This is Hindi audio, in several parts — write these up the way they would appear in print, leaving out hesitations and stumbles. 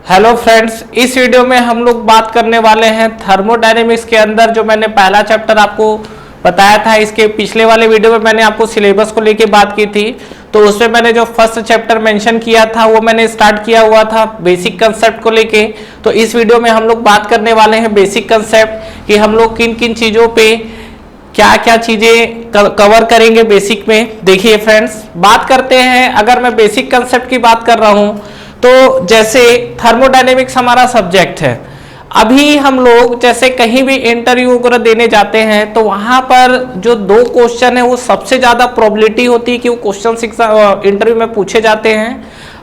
हेलो फ्रेंड्स, इस वीडियो में हम लोग बात करने वाले हैं थर्मोडायनेमिक्स के अंदर जो मैंने पहला चैप्टर आपको बताया था। इसके पिछले वाले वीडियो में मैंने आपको सिलेबस को लेके बात की थी, तो उसमें मैंने जो फर्स्ट चैप्टर मेंशन किया था वो मैंने स्टार्ट किया हुआ था बेसिक कंसेप्ट को लेके। तो इस वीडियो में हम लोग बात करने वाले हैं बेसिक कंसेप्ट कि हम लोग किन किन चीज़ों पे क्या क्या चीज़ें कवर करेंगे बेसिक में। देखिए फ्रेंड्स, बात करते हैं, अगर मैं बेसिक कंसेप्ट की बात कर रहा हूँ तो जैसे थर्मोडायनेमिक्स हमारा सब्जेक्ट है। अभी हम लोग जैसे कहीं भी इंटरव्यू वगैरह देने जाते हैं तो वहां पर जो दो क्वेश्चन है वो सबसे ज्यादा प्रोबेबिलिटी होती है कि वो क्वेश्चन इंटरव्यू में पूछे जाते हैं।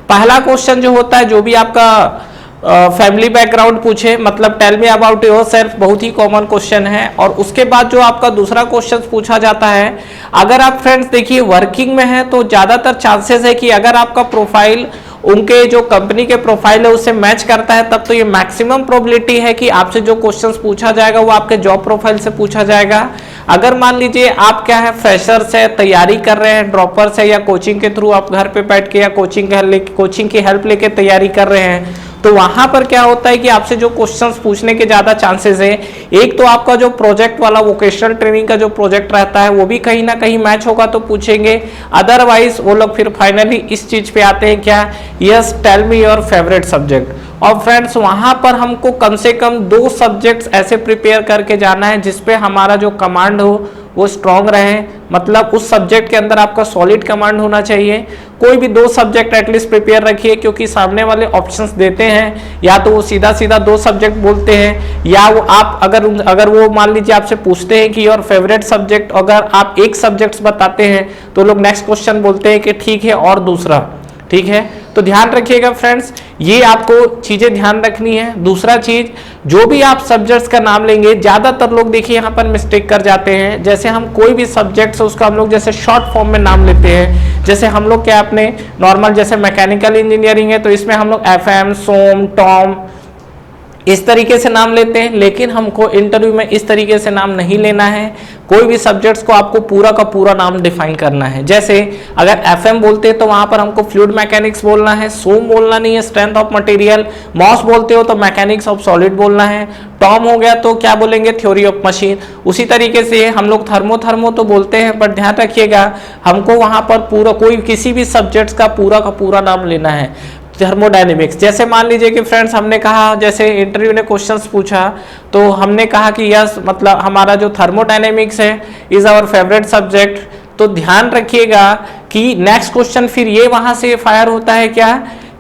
पहला क्वेश्चन जो होता है, जो भी आपका फैमिली बैकग्राउंड पूछे, मतलब tell me about yourself, बहुत ही कॉमन क्वेश्चन है। और उसके बाद जो आपका दूसरा क्वेश्चन पूछा जाता है, अगर आप फ्रेंड्स देखिए वर्किंग में है तो ज्यादातर चांसेस है कि अगर आपका प्रोफाइल उनके जो कंपनी के प्रोफाइल है उससे मैच करता है, तब तो ये मैक्सिमम प्रोबेबिलिटी है कि आपसे जो क्वेश्चंस पूछा जाएगा वो आपके जॉब प्रोफाइल से पूछा जाएगा। अगर मान लीजिए आप क्या है, फ्रेशर्स है, तैयारी कर रहे हैं, ड्रॉपर्स है, या कोचिंग के थ्रू आप घर पे बैठ के या कोचिंग की हेल्प लेके तैयारी कर रहे हैं, तो वहां पर क्या होता है कि आपसे जो क्वेश्चंस पूछने के ज्यादा चांसेस है। एक तो आपका जो प्रोजेक्ट वाला वोकेशनल ट्रेनिंग का जो प्रोजेक्ट रहता है वो भी कहीं ना कहीं मैच होगा तो पूछेंगे। अदरवाइज वो लोग फिर फाइनली इस चीज पे आते हैं, क्या, yes tell me your favourite subject. और फ्रेंड्स वहां पर हमको कम से कम 2 सब्जेक्ट्स ऐसे प्रिपेयर करके जाना है जिसपे हमारा जो कमांड हो वो स्ट्रॉन्ग रहे, मतलब उस सब्जेक्ट के अंदर आपका सॉलिड कमांड होना चाहिए। कोई भी 2 सब्जेक्ट एटलीस्ट प्रिपेयर रखिए, क्योंकि सामने वाले ऑप्शंस देते हैं या तो वो सीधा सीधा 2 सब्जेक्ट बोलते हैं, या वो आप अगर वो मान लीजिए आपसे पूछते हैं कि योर फेवरेट सब्जेक्ट, अगर आप एक सब्जेक्ट बताते हैं तो लोग नेक्स्ट क्वेश्चन बोलते हैं कि ठीक है और दूसरा, ठीक है। तो ध्यान रखिएगा फ्रेंड्स, ये आपको चीजें ध्यान रखनी है। दूसरा चीज, जो भी आप सब्जेक्ट्स का नाम लेंगे, ज्यादातर लोग देखिए यहाँ पर मिस्टेक कर जाते हैं। जैसे हम कोई भी सब्जेक्ट है उसका हम लोग जैसे शॉर्ट फॉर्म में नाम लेते हैं। जैसे हम लोग क्या, अपने नॉर्मल जैसे मैकेनिकल इंजीनियरिंग है तो इसमें हम लोग FM, सोम, टॉम इस तरीके से नाम लेते हैं, लेकिन हमको इंटरव्यू में इस तरीके से नाम नहीं लेना है। कोई भी सब्जेक्ट्स को आपको पूरा का पूरा नाम डिफाइन करना है। जैसे अगर FM बोलते हैं तो वहां पर हमको फ्लूइड मैकेनिक्स बोलना है, सोम बोलना नहीं है, स्ट्रेंथ ऑफ मटेरियल, मॉस बोलते हो तो मैकेनिक्स ऑफ सॉलिड बोलना है, टॉम हो गया तो क्या बोलेंगे, थ्योरी ऑफ मशीन। उसी तरीके से हम लोग थर्मो तो बोलते हैं, बट ध्यान रखिएगा हमको वहां पर पूरा कोई किसी भी सब्जेक्ट्स का पूरा नाम लेना है। थर्मोडायनेमिक्स, जैसे मान लीजिए कि फ्रेंड्स हमने कहा, जैसे इंटरव्यू ने क्वेश्चंस पूछा तो हमने कहा कि यस, मतलब हमारा जो थर्मोडायनेमिक्स है इज आवर फेवरेट सब्जेक्ट। तो ध्यान रखिएगा कि नेक्स्ट क्वेश्चन फिर ये वहां से फायर होता है, क्या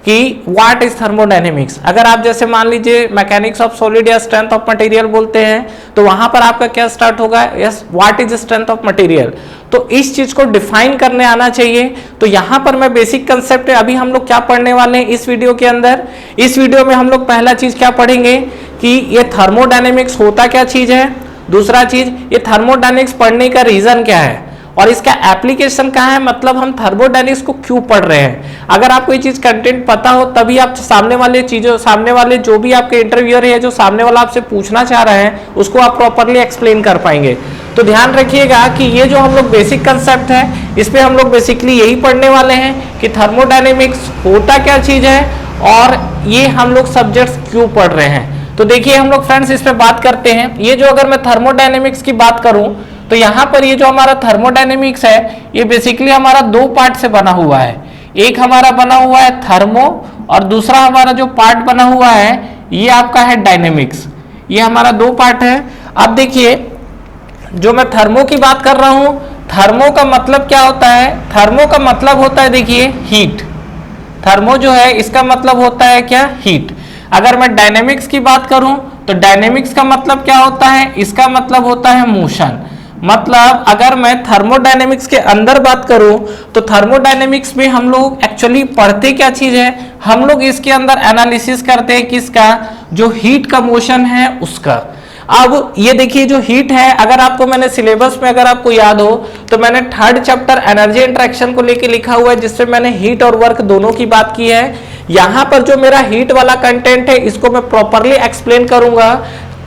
कि व्हाट इज थर्मोडायनेमिक्स। अगर आप जैसे मान लीजिए मैकेनिक्स ऑफ सॉलिड या स्ट्रेंथ ऑफ मटेरियल बोलते हैं तो वहां पर आपका क्या स्टार्ट होगा, yes what is strength of material. तो इस चीज को डिफाइन करने आना चाहिए। तो यहां पर मैं बेसिक कंसेप्ट है, अभी हम लोग क्या पढ़ने वाले हैं इस वीडियो के अंदर। इस वीडियो में हम लोग पहला चीज क्या पढ़ेंगे कि ये थर्मोडायनेमिक्स होता क्या चीज है। दूसरा चीज, ये थर्मोडायनेमिक्स पढ़ने का रीजन क्या है और इसका एप्लीकेशन कहाँ है, मतलब हम थर्मोडायनेमिक्स को क्यों पढ़ रहे हैं। अगर आपको ये चीज कंटेंट पता हो तभी आप सामने वाले जो भी आपके इंटरव्यूअर है, जो सामने वाला आपसे पूछना चाह रहे हैं, उसको आप प्रॉपरली एक्सप्लेन कर पाएंगे। तो ध्यान रखिएगा कि ये जो हम लोग बेसिक कंसेप्ट है इस पे हम लोग बेसिकली यही पढ़ने वाले हैं कि थर्मोडायनेमिक्स होता क्या चीज है और ये हम लोग सब्जेक्ट्स क्यों पढ़ रहे हैं। तो देखिए हम लोग फ्रेंड्स इस पे बात करते हैं। ये जो अगर मैं थर्मोडायनेमिक्स की बात करूं तो यहाँ पर ये जो हमारा थर्मोडायनेमिक्स है ये बेसिकली हमारा 2 पार्ट से बना हुआ है। एक हमारा बना हुआ है थर्मो और दूसरा हमारा जो पार्ट बना हुआ है ये आपका है डायनेमिक्स। ये हमारा 2 पार्ट है। अब देखिए जो मैं थर्मो की बात कर रहा हूं, थर्मो का मतलब क्या होता है, थर्मो का मतलब होता है देखिए हीट। थर्मो जो है इसका मतलब होता है क्या, हीट। अगर मैं डायनेमिक्स की बात करूं तो डायनेमिक्स का मतलब क्या होता है, इसका मतलब होता है मोशन। मतलब अगर मैं थर्मोडायनेमिक्स के अंदर बात करूं तो थर्मोडायनेमिक्स में हम लोग एक्चुअली पढ़ते क्या चीज है, हम लोग इसके अंदर एनालिसिस करते हैं किसका, जो हीट का मोशन है उसका। अब ये देखिए जो हीट है, अगर आपको मैंने सिलेबस में अगर आपको याद हो तो मैंने 3rd चैप्टर एनर्जी इंटरेक्शन को लेके लिखा हुआ है, जिससे मैंने हीट और वर्क दोनों की बात की है। यहां पर जो मेरा हीट वाला कंटेंट है इसको मैं प्रॉपरली एक्सप्लेन करूंगा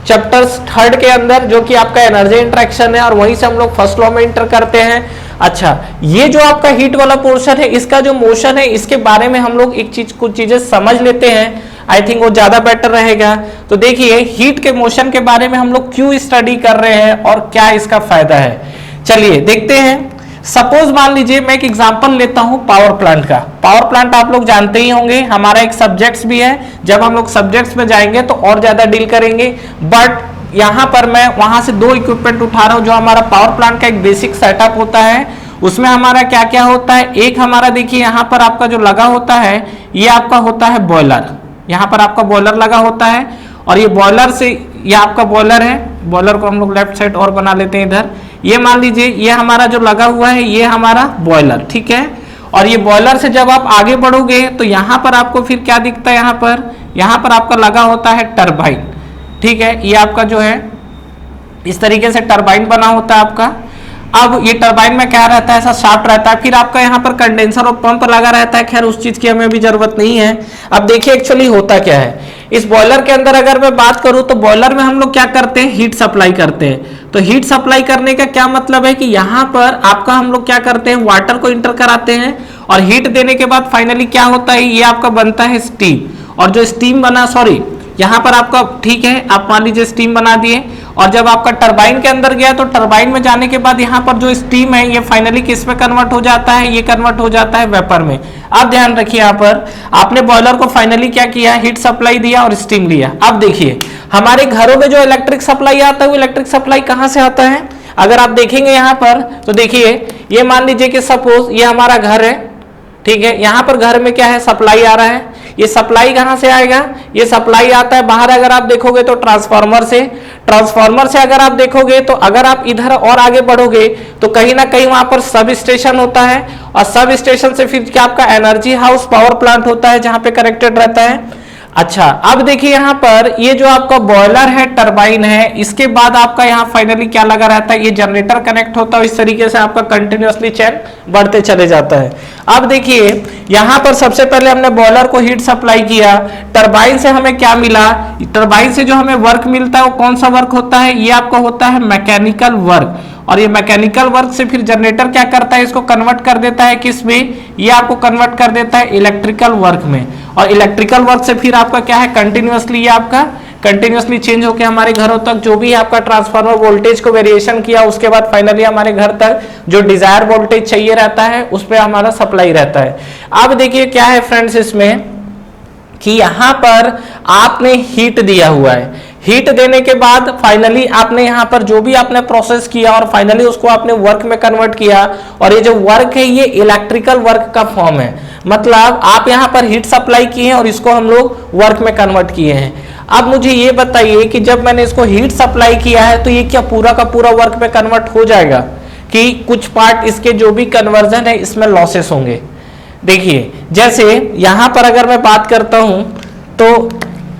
चैप्टर 3rd के अंदर, जो कि आपका एनर्जी इंटरेक्शन है, और वहीं से हम लोग फर्स्ट लॉ में इंटर करते हैं। अच्छा, ये जो आपका हीट वाला पोर्शन है इसका जो मोशन है इसके बारे में हम लोग एक चीज कुछ चीजें समझ लेते हैं। आई थिंक वो ज्यादा बेटर रहेगा। तो देखिए हीट के मोशन के बारे में हम लोग क्यों स्टडी कर रहे हैं और क्या इसका फायदा है, चलिए देखते हैं। सपोज मान लीजिए मैं एक एग्जांपल लेता हूं पावर प्लांट का। पावर प्लांट आप लोग जानते ही होंगे, हमारा एक सब्जेक्ट्स भी है, जब हम लोग सब्जेक्ट्स में जाएंगे तो और ज्यादा डील करेंगे। बट यहां पर मैं वहां से दो इक्विपमेंट उठा रहा हूं। जो हमारा पावर प्लांट का एक बेसिक सेटअप होता है उसमें हमारा क्या क्या होता है। एक हमारा देखिए यहां पर आपका जो लगा होता है ये आपका होता है बॉयलर। यहां पर आपका बॉयलर लगा होता है और ये बॉयलर से, ये आपका बॉयलर है। बॉयलर को हम लोग लेफ्ट साइड और बना लेते हैं इधर। ये मान लीजिए ये हमारा जो लगा हुआ है ये हमारा बॉयलर, ठीक है। और ये बॉयलर से जब आप आगे बढ़ोगे तो यहां पर आपको फिर क्या दिखता है, यहां पर आपका लगा होता है टरबाइन, ठीक है। ये आपका जो है इस तरीके से टरबाइन बना होता है आपका। अब ये टरबाइन में क्या रहता है, ऐसा शाफ्ट रहता है। फिर आपका यहाँ पर कंडेंसर और पंप लगा रहता है। खैर उस चीज की हमें भी जरूरत नहीं है। अब देखिए एक्चुअली होता क्या है इस बॉयलर के अंदर। अगर मैं बात करूं तो बॉयलर में हम लोग क्या करते हैं, हीट सप्लाई करते हैं। तो हीट सप्लाई करने का क्या मतलब है कि यहाँ पर आपका हम लोग क्या करते हैं, वाटर को इंटर कराते हैं और हीट देने के बाद फाइनली क्या होता है, ये आपका बनता है स्टीम। और जो स्टीम बना, सॉरी यहां पर आपका, ठीक है, आप मान लीजिए स्टीम बना दिए। और जब आपका टरबाइन के अंदर गया तो टरबाइन में जाने के बाद यहाँ पर जो स्टीम है ये फाइनली किस में कन्वर्ट हो जाता है, ये कन्वर्ट हो जाता है वेपर में। अब ध्यान रखिए यहाँ पर आपने बॉयलर को फाइनली क्या किया, हीट सप्लाई दिया और स्टीम लिया। अब देखिए हमारे घरों में जो इलेक्ट्रिक सप्लाई आता है वो इलेक्ट्रिक सप्लाई कहाँ से आता है, अगर आप देखेंगे यहाँ पर तो देखिए ये मान लीजिए कि सपोज ये हमारा घर है, ठीक है। यहाँ पर घर में क्या है, सप्लाई आ रहा है। ये सप्लाई कहां से आएगा, ये सप्लाई आता है बाहर। अगर आप देखोगे तो ट्रांसफार्मर से, ट्रांसफार्मर से अगर आप देखोगे तो अगर आप इधर और आगे बढ़ोगे तो कहीं ना कहीं वहां पर सब स्टेशन होता है और सब स्टेशन से फिर क्या आपका एनर्जी हाउस पावर प्लांट होता है जहां पे कनेक्टेड रहता है। अच्छा अब देखिए यहाँ पर ये जो आपका बॉयलर है, टरबाइन है, इसके बाद आपका यहाँ फाइनली क्या लगा रहता है, ये जनरेटर कनेक्ट होता है। इस तरीके से आपका कंटिन्यूअसली चेन बढ़ते चले जाता है। अब देखिए यहाँ पर सबसे पहले हमने बॉयलर को हीट सप्लाई किया, टरबाइन से हमें क्या मिला, टरबाइन से जो हमें वर्क मिलता है वो कौन सा वर्क होता है, ये आपका होता है मैकेनिकल वर्क। और ये मैकेनिकल वर्क से फिर जनरेटर क्या करता है, इसको कन्वर्ट कर देता है किस में, ये आपको कन्वर्ट कर देता है इलेक्ट्रिकल वर्क में। और इलेक्ट्रिकल वर्क से फिर आपका क्या है, कंटिन्यूअसली ये आपका कंटिन्यूअसली चेंज होकर हमारे घरों तक जो भी आपका ट्रांसफार्मर वोल्टेज को वेरिएशन किया उसके बाद फाइनली हमारे घर तक जो डिजायर वोल्टेज चाहिए रहता है उस पर हमारा सप्लाई रहता है। अब देखिए क्या है फ्रेंड्स इसमें कि यहाँ पर आपने हीट दिया हुआ है। हीट देने के बाद फाइनली आपने यहाँ पर जो भी आपने प्रोसेस किया और फाइनली उसको आपने वर्क में कन्वर्ट किया। और ये जो वर्क है ये इलेक्ट्रिकल वर्क का फॉर्म है, मतलब आप यहाँ पर हीट सप्लाई किए हैं और इसको हम लोग वर्क में कन्वर्ट किए हैं। अब मुझे ये बताइए कि जब मैंने इसको हीट सप्लाई किया है तो ये क्या पूरा का पूरा वर्क में कन्वर्ट हो जाएगा कि कुछ पार्ट इसके जो भी कन्वर्जन है इसमें लॉसेस होंगे। देखिए जैसे यहां पर अगर मैं बात करता हूं तो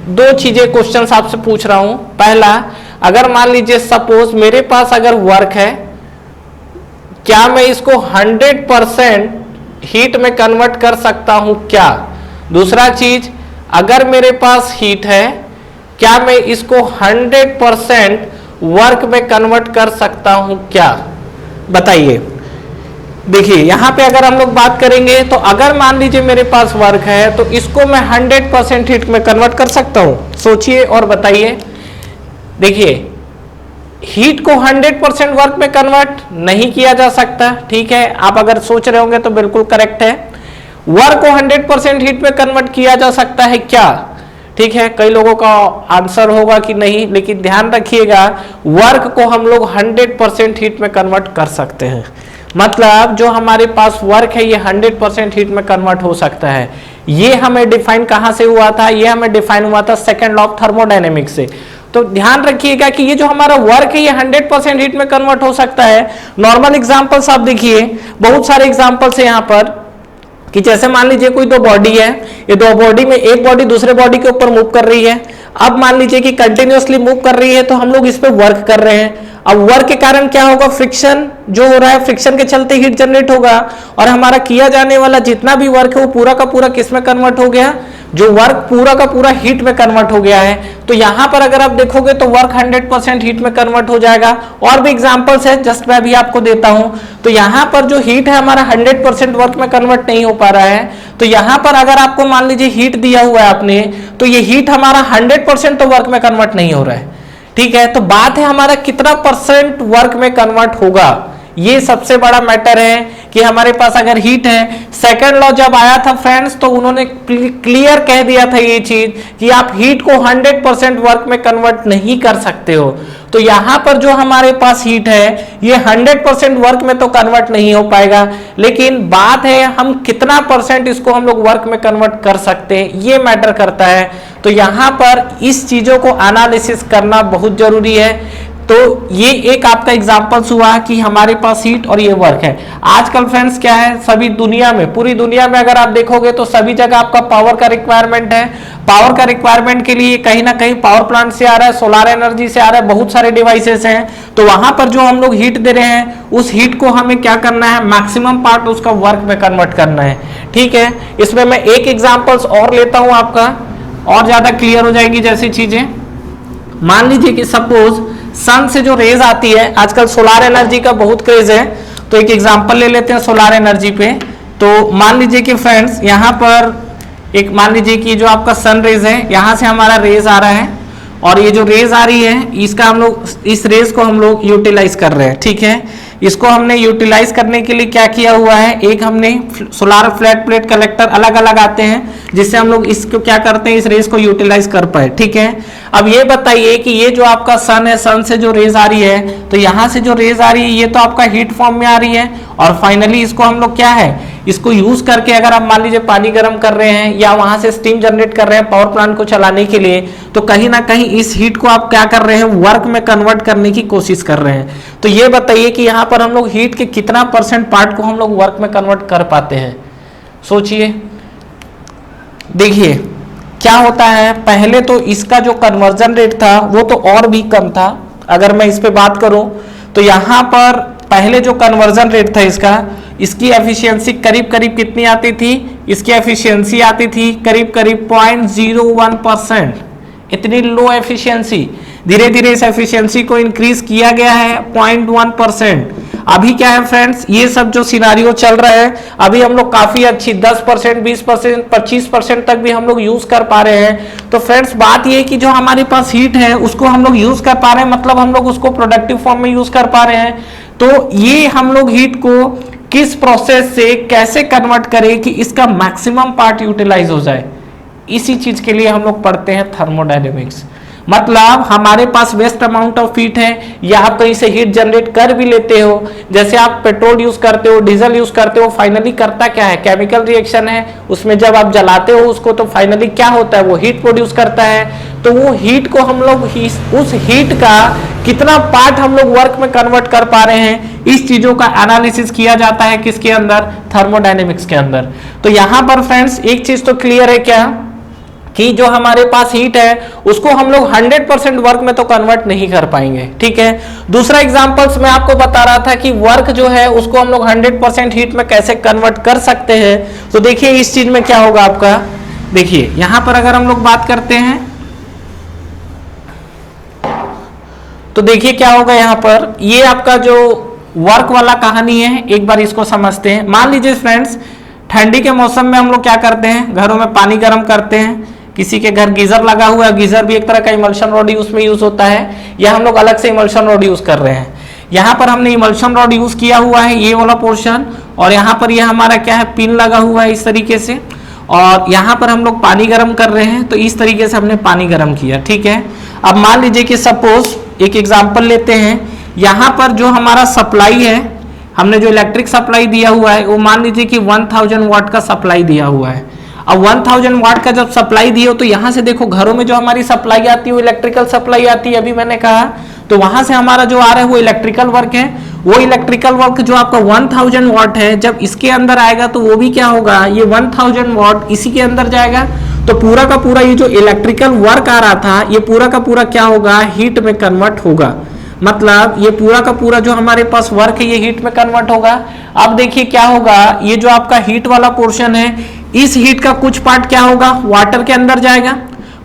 दो चीजें क्वेश्चंस आपसे पूछ रहा हूं। पहला, अगर मान लीजिए सपोज मेरे पास अगर वर्क है, क्या मैं इसको 100% हीट में कन्वर्ट कर सकता हूं क्या। दूसरा चीज, अगर मेरे पास हीट है क्या मैं इसको 100% वर्क में कन्वर्ट कर सकता हूं क्या, बताइए। देखिए यहां पे अगर हम लोग बात करेंगे तो अगर मान लीजिए मेरे पास वर्क है तो इसको मैं 100% हीट में कन्वर्ट कर सकता हूं, सोचिए और बताइए। देखिए हीट को 100% वर्क में कन्वर्ट नहीं किया जा सकता, ठीक है। आप अगर सोच रहे होंगे तो बिल्कुल करेक्ट है। वर्क को 100% हीट में कन्वर्ट किया जा सकता है क्या, ठीक है। कई लोगों का आंसर होगा कि नहीं, लेकिन ध्यान रखिएगा वर्क को हम लोग 100% हीट में कन्वर्ट कर सकते हैं। मतलब जो हमारे पास वर्क है ये 100% हीट में कन्वर्ट हो सकता है। ये हमें डिफाइन कहां से हुआ था, ये हमें डिफाइन हुआ था सेकंड लॉ ऑफ थर्मोडायनेमिक्स से। तो ध्यान रखिएगा कि ये जो हमारा वर्क है ये 100% हीट में कन्वर्ट हो सकता है। नॉर्मल एग्जांपल्स आप देखिए, बहुत सारे एग्जांपल्स है यहाँ पर कि जैसे मान लीजिए कोई दो बॉडी है, ये दो बॉडी में एक बॉडी दूसरे बॉडी के ऊपर मूव कर रही है। अब मान लीजिए कि कंटिन्यूअसली मूव कर रही है तो हम लोग इस पे वर्क कर रहे हैं। अब वर्क के कारण क्या होगा, फ्रिक्शन जो हो रहा है, फ्रिक्शन के चलते हीट जनरेट होगा और हमारा किया जाने वाला जितना भी वर्क है वो पूरा का पूरा किस में कन्वर्ट हो गया, जो वर्क पूरा का पूरा हीट में कन्वर्ट हो गया है। तो यहां पर अगर आप देखोगे तो वर्क 100% हीट में कन्वर्ट हो जाएगा। और भी एग्जांपल्स है, जस्ट मैं अभी आपको देता हूं। तो यहां पर जो हीट है हमारा 100% वर्क में कन्वर्ट नहीं हो पा रहा है। तो यहां पर अगर आपको मान लीजिए हीट दिया हुआ है आपने, तो ये हीट हमारा 100% तो वर्क में कन्वर्ट नहीं हो रहा है, ठीक है। तो बात है हमारा कितना परसेंट वर्क में कन्वर्ट होगा, ये सबसे बड़ा मैटर है कि हमारे पास अगर हीट है। सेकंड लॉ जब आया था फ्रेंड्स, तो उन्होंने क्लियर कह दिया था ये चीज कि आप हीट को 100% वर्क में कन्वर्ट नहीं कर सकते हो। तो यहां पर जो हमारे पास हीट है ये 100% वर्क में तो कन्वर्ट नहीं हो पाएगा, लेकिन बात है हम कितना परसेंट इसको हम लोग वर्क में कन्वर्ट कर सकते हैं, ये मैटर करता है। तो यहां पर इस चीजों को एनालिसिस करना बहुत जरूरी है। तो ये एक आपका एग्जांपल्स हुआ कि हमारे पास हीट और ये वर्क है। आजकल फ्रेंड्स क्या है, सभी दुनिया में, पूरी दुनिया में अगर आप देखोगे तो सभी जगह आपका पावर का रिक्वायरमेंट है। पावर का रिक्वायरमेंट के लिए कहीं ना कहीं पावर प्लांट से आ रहा है, सोलर एनर्जी से आ रहा है, बहुत सारे डिवाइसेस हैं। तो वहां पर जो हम लोग हीट दे रहे हैं, उस हीट को हमें क्या करना है, मैक्सिमम पार्ट उसका वर्क में कन्वर्ट करना है, ठीक है। इसमें मैं एक एग्जाम्पल्स और लेता हूं आपका, और ज्यादा क्लियर हो जाएगी जैसी चीजें। मान लीजिए कि सपोज सन से जो रेज आती है, आजकल सोलार एनर्जी का बहुत क्रेज है, तो एक एग्जांपल ले लेते हैं सोलार एनर्जी पे। तो मान लीजिए कि फ्रेंड्स यहाँ पर एक मान लीजिए कि जो आपका सन रेज है, यहाँ से हमारा रेज आ रहा है, और ये जो रेज आ रही है इसका हम लोग, इस रेज को हम लोग यूटिलाइज कर रहे हैं, ठीक है। इसको हमने यूटिलाइज करने के लिए क्या किया हुआ है, एक हमने सोलार फ्लैट प्लेट कलेक्टर अलग अलग आते हैं, जिससे हम लोग इसको क्या करते हैं, इस रेज को यूटिलाइज कर पाए, ठीक है। अब ये बताइए कि ये जो आपका सन है, सन से जो रेज आ रही है, तो यहाँ से जो रेज आ रही है ये तो आपका हीट फॉर्म में आ रही है, और फाइनली इसको हम लोग क्या है, इसको यूज करके अगर आप मान लीजिए पानी गर्म कर रहे हैं या वहां से स्टीम जनरेट कर रहे हैं पावर प्लांट को चलाने के लिए, तो कहीं ना कहीं इस हीट को आप क्या कर रहे हैं, वर्क में कन्वर्ट करने की कोशिश कर रहे हैं। तो ये बताइए कि यहाँ पर हम लोग हीट के कितना परसेंट पार्ट को हम लोग वर्क में कन्वर्ट कर पाते हैं, सोचिए। देखिए क्या होता है, पहले तो इसका जो कन्वर्जन रेट था वो तो और भी कम था। अगर मैं इस पे बात करूं तो यहाँ पर पहले जो कन्वर्जन रेट था इसका, इसकी एफिशिएंसी करीब करीब कितनी आती थी, इसकी एफिशिएंसी आती थी करीब करीब 0.01%, इतनी लो एफिशिएंसी। धीरे धीरे इस एफिशिएंसी को इंक्रीज किया गया है 0.1%। अभी क्या है फ्रेंड्स, ये सब जो सिनारियो चल रहा है, अभी हम लोग काफी अच्छी 10%, 20%, 25% तक भी हम लोग यूज कर पा रहे हैं। तो फ्रेंड्स बात ये है कि जो हमारे पास हीट है उसको हम लोग यूज कर पा रहे हैं, मतलब हम लोग उसको प्रोडक्टिव फॉर्म में यूज कर पा रहे हैं। तो ये हम लोग हीट को किस प्रोसेस से कैसे कन्वर्ट करें कि इसका मैक्सिमम पार्ट यूटिलाइज हो जाए, इसी चीज के लिए हम लोग पढ़ते हैं थर्मोडायनेमिक्स। मतलब हमारे पास वेस्ट अमाउंट ऑफ हीट है, या आप कहीं से हीट जनरेट कर भी लेते हो, जैसे आप पेट्रोल यूज करते हो, डीजल यूज करते हो, फाइनली करता क्या है, केमिकल रिएक्शन है, उसमें जब आप जलाते हो उसको तो फाइनली क्या होता है, वो हीट प्रोड्यूस करता है। तो वो हीट को हम लोग उस हीट का कितना पार्ट हम लोग वर्क में कन्वर्ट कर पा रहे हैं, इस चीजों का एनालिसिस किया जाता है किसके अंदर, थर्मोडायनेमिक्स के अंदर। तो यहां पर फ्रेंड्स एक चीज तो क्लियर है क्या, कि जो हमारे पास हीट है उसको हम लोग 100% वर्क में तो कन्वर्ट नहीं कर पाएंगे, ठीक है। दूसरा एग्जांपल्स मैं आपको बता रहा था कि वर्क जो है उसको हम लोग 100% हीट में कैसे कन्वर्ट कर सकते हैं। तो देखिए इस चीज में क्या होगा आपका, देखिए यहां पर अगर हम लोग बात करते हैं तो देखिए क्या होगा, यहाँ पर ये आपका जो वर्क वाला कहानी है, एक बार इसको समझते हैं। मान लीजिए फ्रेंड्स ठंडी के मौसम में हम लोग क्या करते हैं, घरों में पानी गर्म करते हैं, किसी के घर गीजर लगा हुआ है, गीजर भी एक तरह का इमल्शन रॉड उसमें यूज होता है, या हम लोग अलग से इमल्शन रॉड यूज कर रहे हैं। यहाँ पर हमने इमल्शन रॉड यूज किया हुआ है, ये वाला पोर्शन, और यहाँ पर यह हमारा क्या है, पिन लगा हुआ है इस तरीके से, और यहाँ पर हम लोग पानी गर्म कर रहे हैं। तो इस तरीके से हमने पानी गर्म किया, ठीक है। अब मान लीजिए कि सपोज एक एग्जाम्पल लेते हैं, यहाँ पर जो हमारा सप्लाई है, हमने जो इलेक्ट्रिक सप्लाई दिया हुआ है वो मान लीजिए कि 1000 वाट का सप्लाई दिया हुआ है। अब 1000 वाट का जब सप्लाई दिया तो यहाँ से देखो घरों में जो हमारी सप्लाई आती है वो इलेक्ट्रिकल सप्लाई आती है, अभी मैंने कहा। तो वहां से हमारा जो आ रहा है वो इलेक्ट्रिकल वर्क है। वो इलेक्ट्रिकल वर्क जो आपका 1000 वाट है, जब इसके अंदर आएगा तो वो भी क्या होगा, ये 1000 वाट इसी के अंदर जाएगा। तो पूरा का पूरा ये जो इलेक्ट्रिकल वर्क आ रहा था, ये पूरा का पूरा क्या होगा, हीट में कन्वर्ट होगा। मतलब ये पूरा का पूरा जो हमारे पास वर्क है ये हीट में कन्वर्ट होगा। अब देखिए क्या होगा, ये जो आपका हीट वाला पोर्शन है इस हीट का कुछ पार्ट क्या होगा, वाटर के अंदर जाएगा,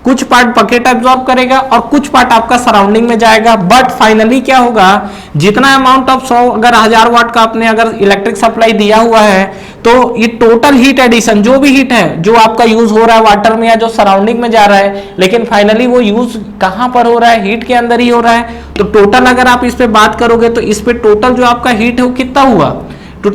कुछ पार्ट बकेट एब्जॉर्ब करेगा और कुछ पार्ट आपका सराउंडिंग में जाएगा। बट फाइनली क्या होगा, जितना अमाउंट ऑफ 100 अगर 1000 वाट का आपने अगर इलेक्ट्रिक सप्लाई दिया हुआ है, तो ये टोटल हीट एडिशन जो भी हीट है जो आपका यूज हो रहा है वाटर में या जो सराउंडिंग में जा रहा है, लेकिन फाइनली वो यूज कहां पर हो रहा है, हीट के अंदर ही हो रहा है। तो टोटल अगर आप इस पे बात करोगे तो इस पे टोटल जो आपका हीट है वो कितना हुआ, तो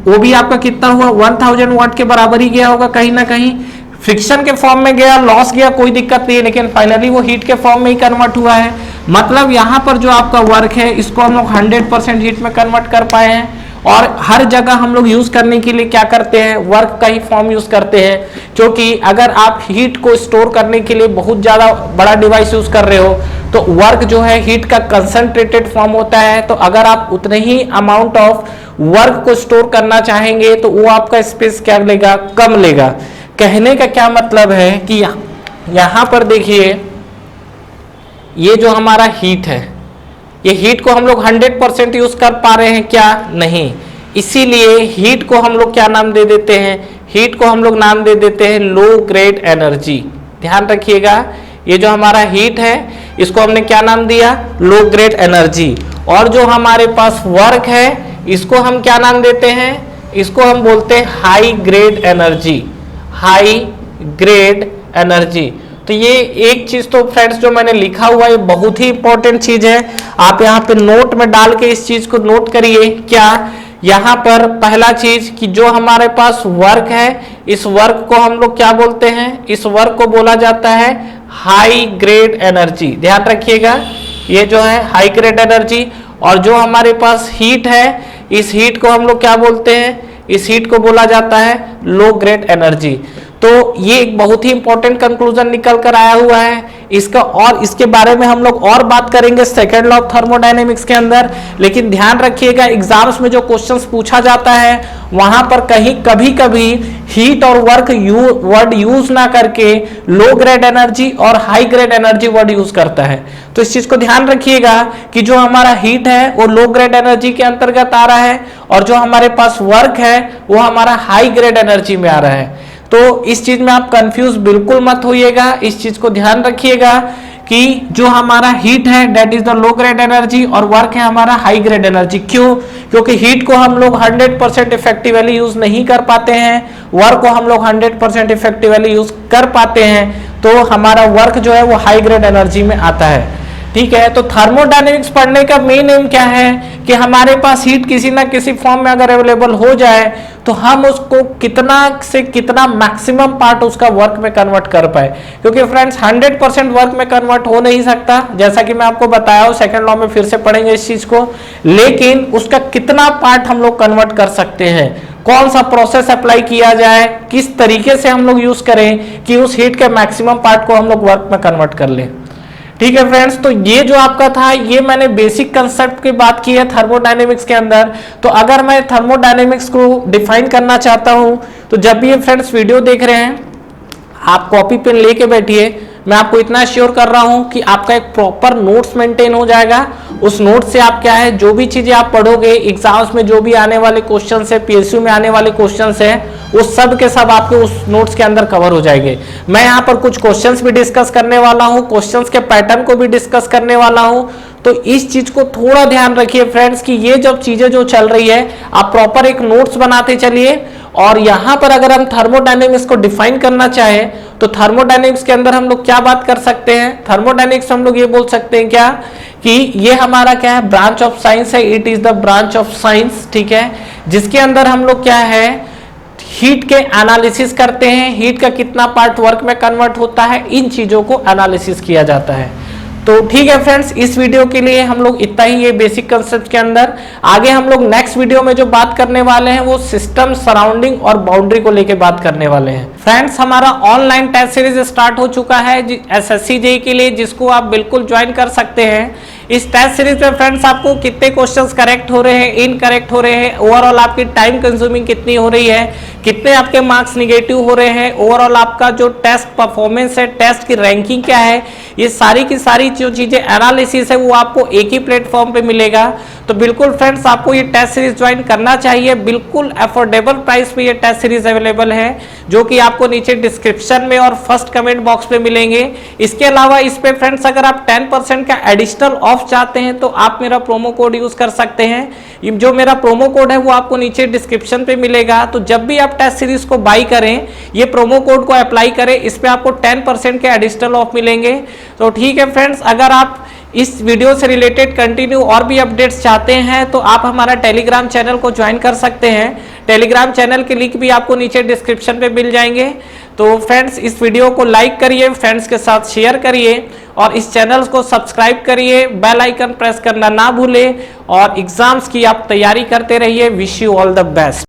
वो भी आपका कितना हुआ, 1000 वाट के बराबर ही गया होगा। कहीं ना कहीं फ्रिक्शन के फॉर्म में गया, लॉस गया, कोई दिक्कत नहीं है, लेकिन फाइनली वो हीट के फॉर्म में ही कन्वर्ट हुआ है। मतलब यहाँ पर जो आपका वर्क है इसको हम लोग 100% हीट में कन्वर्ट कर पाए हैं। और हर जगह हम लोग यूज करने के लिए क्या करते हैं, वर्क का ही फॉर्म यूज करते हैं, क्योंकि अगर आप हीट को स्टोर करने के लिए बहुत ज्यादा बड़ा डिवाइस यूज कर रहे हो तो वर्क जो है हीट का कंसंट्रेटेड फॉर्म होता है। तो अगर आप उतने ही अमाउंट ऑफ वर्क को स्टोर करना चाहेंगे तो वो आपका स्पेस क्या लेगा, कम लेगा। कहने का क्या मतलब है कि यहां पर देखिए ये जो हमारा हीट है, ये हीट को हम लोग 100% यूज कर पा रहे हैं क्या, नहीं। इसीलिए हीट को हम लोग क्या नाम दे देते हैं, हीट को हम लोग नाम दे देते हैं लो ग्रेड एनर्जी। ध्यान रखिएगा, ये जो हमारा हीट है इसको हमने क्या नाम दिया, लो ग्रेड एनर्जी। और जो हमारे पास वर्क है इसको हम क्या नाम देते हैं, इसको हम बोलते हैं high grade energy, high grade energy. तो ये एक चीज तो फ्रेंड्स जो मैंने लिखा हुआ है ये बहुत ही इंपॉर्टेंट चीज है, आप यहाँ पे नोट में डाल के इस चीज को नोट करिए। क्या, यहाँ पर पहला चीज कि जो हमारे पास वर्क है इस वर्क को हम लोग क्या बोलते हैं, इस वर्क को बोला जाता है हाई ग्रेड एनर्जी। ध्यान रखिएगा, ये जो है हाई ग्रेड एनर्जी। और जो हमारे पास हीट है इस हीट को हम लोग क्या बोलते हैं, इस हीट को बोला जाता है लो ग्रेड एनर्जी। तो ये एक बहुत ही इंपॉर्टेंट कंक्लूजन निकल कर आया हुआ है इसका, और इसके बारे में हम लोग और बात करेंगे सेकेंड लॉ ऑफ थर्मोडायनेमिक्स के अंदर। लेकिन ध्यान रखिएगा एग्जाम्स में जो क्वेश्चंस पूछा जाता है वहां पर कहीं कभी कभी हीट और वर्क वर्ड यूज ना करके लो ग्रेड एनर्जी और high grade energy word use करता है। तो इस चीज को ध्यान रखिएगा कि जो हमारा हीट है वो लो ग्रेड एनर्जी के अंतर्गत आ रहा है और जो हमारे पास वर्क है वो हमारा हाई ग्रेड एनर्जी में आ रहा है। तो इस चीज में आप कंफ्यूज बिल्कुल मत होइएगा, इस चीज को ध्यान रखिएगा कि जो हमारा हीट है that is the low grade energy और वर्क है हमारा हाई ग्रेड एनर्जी। क्यों, क्योंकि हीट को हम लोग 100% इफेक्टिवली यूज नहीं कर पाते हैं, वर्क को हम लोग 100% इफेक्टिवली यूज कर पाते हैं, तो हमारा वर्क जो है वो हाई ग्रेड एनर्जी में आता है। ठीक है, तो थर्मोडायनेमिक्स पढ़ने का मेन एम क्या है कि हमारे पास हीट किसी ना किसी फॉर्म में अगर अवेलेबल हो जाए तो हम उसको कितना से कितना मैक्सिमम पार्ट उसका वर्क में कन्वर्ट कर पाए। क्योंकि फ्रेंड्स 100% वर्क में कन्वर्ट हो नहीं सकता, जैसा कि मैं आपको बताया हूं, सेकंड लॉ में फिर से पढ़ेंगे इस चीज को, लेकिन उसका कितना पार्ट हम लोग कन्वर्ट कर सकते हैं, कौन सा प्रोसेस अप्लाई किया जाए, किस तरीके से हम लोग यूज करें कि उस हीट के मैक्सिमम पार्ट को हम लोग वर्क में कन्वर्ट कर लें। ठीक है फ्रेंड्स, तो ये जो आपका था ये मैंने बेसिक कंसेप्ट की बात की है थर्मोडायनेमिक्स के अंदर। तो अगर मैं थर्मोडायनेमिक्स को डिफाइन करना चाहता हूं तो जब भी ये फ्रेंड्स वीडियो देख रहे हैं आप कॉपी पेन लेके बैठिए, मैं आपको इतना श्योर कर रहा हूं कि आपका एक प्रॉपर नोट्स मेंटेन हो जाएगा। उस नोट से आप क्या है जो भी चीजें आप पढ़ोगे, एग्जाम्स में जो भी आने वाले क्वेश्चन है, पीएसयू में आने वाले क्वेश्चन है, वो सब के सब आपके उस नोट्स के अंदर कवर हो जाएंगे। मैं यहाँ पर कुछ क्वेश्चंस भी डिस्कस करने वाला हूँ, क्वेश्चंस के पैटर्न को भी डिस्कस करने वाला हूँ। तो इस चीज को थोड़ा ध्यान रखिए फ्रेंड्स कि ये जब चीजें जो चल रही है आप प्रॉपर एक नोट्स बनाते चलिए। और यहां पर अगर हम थर्मोडायनेमिक्स को डिफाइन करना चाहें तो थर्मोडायनेमिक्स के अंदर हम लोग क्या बात कर सकते हैं, थर्मोडायनेमिक्स हम लोग ये बोल सकते हैं क्या कि ये हमारा क्या है, ब्रांच ऑफ साइंस है, it is the branch of science. ठीक है, जिसके अंदर हम लोग क्या है हीट के एनालिसिस करते हैं, हीट का कितना पार्ट वर्क में कन्वर्ट होता है, इन चीजों को एनालिसिस किया जाता है। तो ठीक है फ्रेंड्स, इस वीडियो के लिए हम लोग इतना ही, ये बेसिक कंसेप्ट के अंदर। आगे हम लोग नेक्स्ट वीडियो में जो बात करने वाले हैं वो सिस्टम, सराउंडिंग और बाउंड्री को लेके बात करने वाले हैं। फ्रेंड्स, हमारा ऑनलाइन टेस्ट सीरीज स्टार्ट हो चुका है एसएससी जेईई के लिए, जिसको आप बिल्कुल ज्वाइन कर सकते हैं। इस टेस्ट सीरीज में फ्रेंड्स आपको कितने क्वेश्चंस करेक्ट हो रहे हैं, इनकरेक्ट हो रहे हैं, ओवरऑल आपकी टाइम कंज्यूमिंग कितनी हो रही है, कितने आपके मार्क्स निगेटिव हो रहे हैं, ओवरऑल आपका जो टेस्ट परफॉर्मेंस है, टेस्ट की रैंकिंग क्या है, ये सारी की सारी जो चीजें एनालिसिस है वो आपको एक ही प्लेटफॉर्म पे मिलेगा। तो बिल्कुल फ्रेंड्स आपको ये टेस्ट सीरीज ज्वाइन करना चाहिए, बिल्कुल अफोर्डेबल प्राइस पे ये टेस्ट सीरीज अवेलेबल है, जो कि आपको नीचे डिस्क्रिप्शन में और फर्स्ट कमेंट बॉक्स पे मिलेंगे। इसके अलावा इस पे फ्रेंड्स अगर आप 10% का एडिशनल ऑफ चाहते हैं तो आप मेरा प्रोमो कोड यूज कर सकते हैं। जो मेरा प्रोमो कोड है वो आपको नीचे डिस्क्रिप्शन पे मिलेगा। तो जब भी आप टेस्ट सीरीज को बाई करें, ये प्रोमो कोड को अप्लाई करें, इस पे आपको 10% के एडिशनल ऑफ मिलेंगे। तो ठीक है फ्रेंड्स, अगर आप इस वीडियो से रिलेटेड कंटिन्यू और भी अपडेट्स चाहते हैं तो आप हमारा टेलीग्राम चैनल को ज्वाइन कर सकते हैं। टेलीग्राम चैनल के लिंक भी आपको नीचे डिस्क्रिप्शन पे मिल जाएंगे। तो फ्रेंड्स इस वीडियो को लाइक करिए, फ्रेंड्स के साथ शेयर करिए और इस चैनल को सब्सक्राइब करिए, बेल आइकन प्रेस करना ना भूलें और एग्जाम्स की आप तैयारी करते रहिए। Wish you all the best.